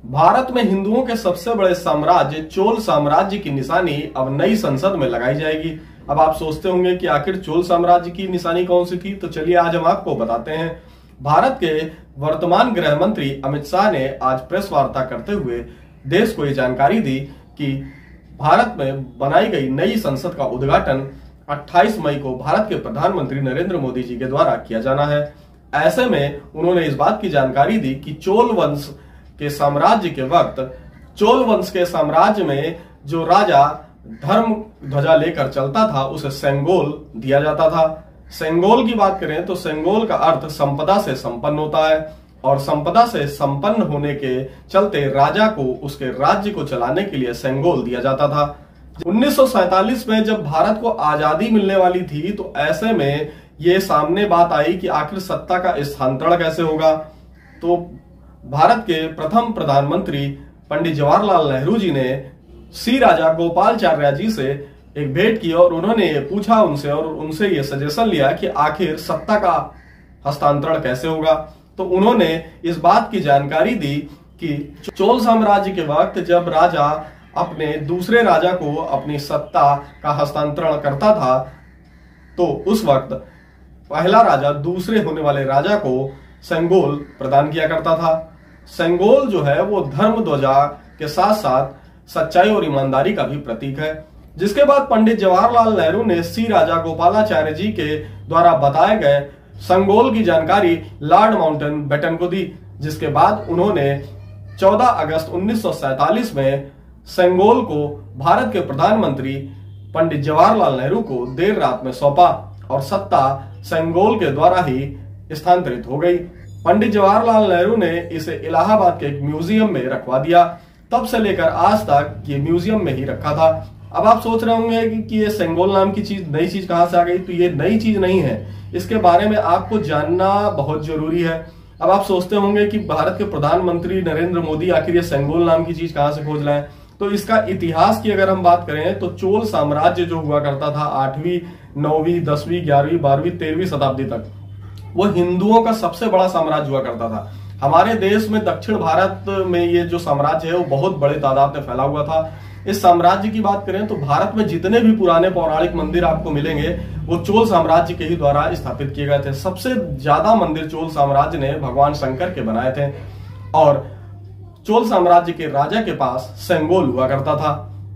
भारत में हिंदुओं के सबसे बड़े साम्राज्य चोल साम्राज्य की निशानी अब नई संसद में लगाई जाएगी। अब आप सोचते होंगे कि आखिर चोल साम्राज्य की निशानी कौन सी थी, तो चलिए आज हम आपको बताते हैं। भारत के वर्तमान गृह मंत्री अमित शाह ने आज प्रेस वार्ता करते हुए देश को ये जानकारी दी कि भारत में बनाई गई नई संसद का उद्घाटन 28 मई को भारत के प्रधानमंत्री नरेंद्र मोदी जी के द्वारा किया जाना है। ऐसे में उन्होंने इस बात की जानकारी दी कि चोल वंश के साम्राज्य के वक्त चोल वंश के साम्राज्य में जो राजा धर्म ध्वजा लेकर चलता था उसे सेंगोल दिया जाता था। सेंगोल की बात करें तो सेंगोल का अर्थ संपदा से संपन्न होता है और संपदा से संपन्न होने के चलते राजा को उसके राज्य को चलाने के लिए सेंगोल दिया जाता था। 1947 में जब भारत को आजादी मिलने वाली थी तो ऐसे में ये सामने बात आई कि आखिर सत्ता का स्थानांतरण कैसे होगा। तो भारत के प्रथम प्रधानमंत्री पंडित जवाहरलाल नेहरू जी ने सी राजा गोपालाचार्य जी से एक भेंट की और उन्होंने ये पूछा उनसे ये सजेशन लिया कि आखिर सत्ता का हस्तांतरण कैसे होगा। तो उन्होंने इस बात की जानकारी दी कि चोल साम्राज्य के वक्त जब राजा अपने दूसरे राजा को अपनी सत्ता का हस्तांतरण करता था तो उस वक्त पहला राजा दूसरे होने वाले राजा को सेंगोल प्रदान किया करता था। सेंगोल जो है वो धर्म ध्वजा के साथ साथ सच्चाई और ईमानदारी का भी प्रतीक है। जिसके बाद पंडित जवाहरलाल नेहरू ने सी राजा गोपालाचार्य जी के द्वारा बताए गए सेंगोल की जानकारी लॉर्ड माउंटबेटन को दी। जिसके बाद उन्होंने 14 अगस्त 1947 में सेंगोल को भारत के प्रधानमंत्री पंडित जवाहरलाल नेहरू को देर रात में सौंपा और सत्ता सेंगोल के द्वारा ही स्थानांतरित हो गई। पंडित जवाहरलाल नेहरू ने इसे इलाहाबाद के एक म्यूजियम में रखवा दिया। तब से लेकर आज तक ये म्यूजियम में ही रखा था। अब आप सोच रहे होंगे कि ये सेंगोल नाम की चीज नई चीज कहां से आ गई, तो ये नई चीज नहीं है, इसके बारे में आपको जानना बहुत जरूरी है। अब आप सोचते होंगे कि भारत के प्रधानमंत्री नरेंद्र मोदी आखिर ये सेंगोल नाम की चीज कहां से खोज लाए। तो इसका इतिहास की अगर हम बात करें तो चोल साम्राज्य जो हुआ करता था 8वीं 9वीं 10वीं 11वीं 12वीं 13वीं शताब्दी तक वो हिंदुओं का सबसे बड़ा साम्राज्य हुआ करता था। हमारे देश में दक्षिण भारत में ये जो साम्राज्य है वो बहुत बड़े तादाद में फैला हुआ था। इस साम्राज्य की बात करें तो भारत में जितने भी पुराने पौराणिक मंदिर आपको मिलेंगे वो चोल साम्राज्य के ही द्वारा स्थापित किए गए थे। सबसे ज्यादा मंदिर चोल साम्राज्य ने भगवान शंकर के बनाए थे और चोल साम्राज्य के राजा के पास सेंगोल हुआ करता था,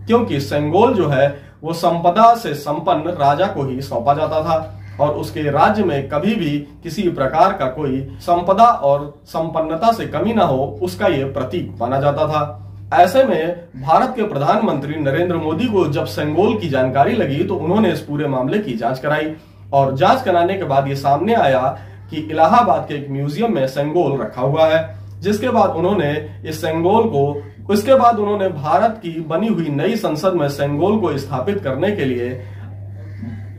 क्योंकि सेंगोल जो है वो संपदा से संपन्न राजा को ही सौंपा जाता था और उसके राज्य में कभी भी किसी प्रकार का कोई संपदा और संपन्नता से कमी ना हो, उसका ये प्रतीक माना जाता था। ऐसे में भारत के प्रधानमंत्री नरेंद्र मोदी को जब सेंगोल की जानकारी लगी तो उन्होंने इस पूरे मामले की जांच कराई और जांच कराने के बाद ये सामने आया कि इलाहाबाद के एक म्यूजियम में सेंगोल रखा हुआ है। जिसके बाद उन्होंने इस सेंगोल को उसके बाद उन्होंने भारत की बनी हुई नई संसद में सेंगोल को स्थापित करने के लिए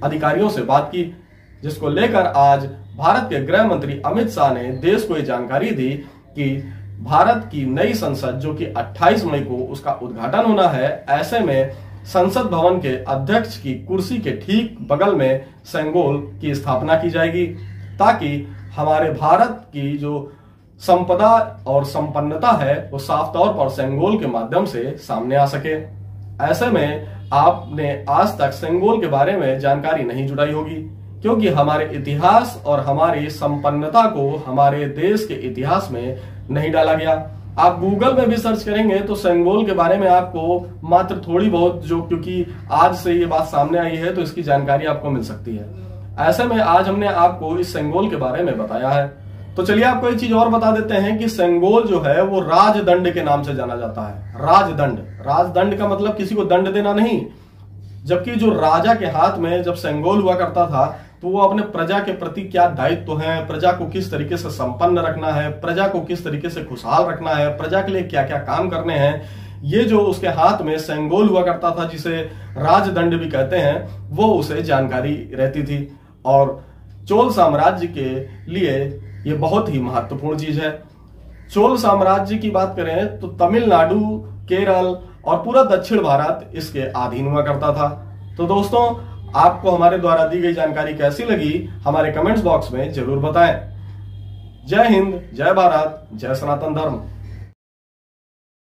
अधिकारियों से बात की, जिसको लेकर आज भारत के गृह मंत्री अमित शाह ने देश को ये जानकारी दी कि भारत की नई संसद जो कि 28 मई को उसका उद्घाटन होना है, ऐसे में संसद भवन के अध्यक्ष की कुर्सी के ठीक बगल में सेंगोल की स्थापना की जाएगी ताकि हमारे भारत की जो संपदा और संपन्नता है वो साफ तौर पर सेंगोल के माध्यम से सामने आ सके। ऐसे में आपने आज तक सेंगोल के बारे में जानकारी नहीं जुटाई होगी, क्योंकि हमारे इतिहास और हमारी संपन्नता को हमारे देश के इतिहास में नहीं डाला गया। आप गूगल में भी सर्च करेंगे तो सेंगोल के बारे में आपको मात्र थोड़ी बहुत क्योंकि आज से ये बात सामने आई है तो इसकी जानकारी आपको मिल सकती है। ऐसे में आज हमने आपको इस सेंगोल के बारे में बताया है। तो चलिए आपको एक चीज और बता देते हैं कि सेंगोल जो है वो राजदंड के नाम से जाना जाता है। राजदंड का मतलब किसी को दंड देना नहीं, जबकि जो राजा के हाथ में जब सेंगोल हुआ करता था तो वो अपने प्रजा के प्रति क्या दायित्व है, प्रजा को किस तरीके से संपन्न रखना है, प्रजा को किस तरीके से खुशहाल रखना है, प्रजा के लिए क्या क्या काम करने हैं, ये जो उसके हाथ में सेंगोल हुआ करता था जिसे राजदंड भी कहते हैं, वो उसे जानकारी रहती थी। और चोल साम्राज्य के लिए ये बहुत ही महत्वपूर्ण चीज है। चोल साम्राज्य की बात करें तो तमिलनाडु, केरल और पूरा दक्षिण भारत इसके अधीन हुआ करता था। तो दोस्तों, आपको हमारे द्वारा दी गई जानकारी कैसी लगी हमारे कमेंट्स बॉक्स में जरूर बताएं। जय हिंद, जय भारत, जय सनातन धर्म।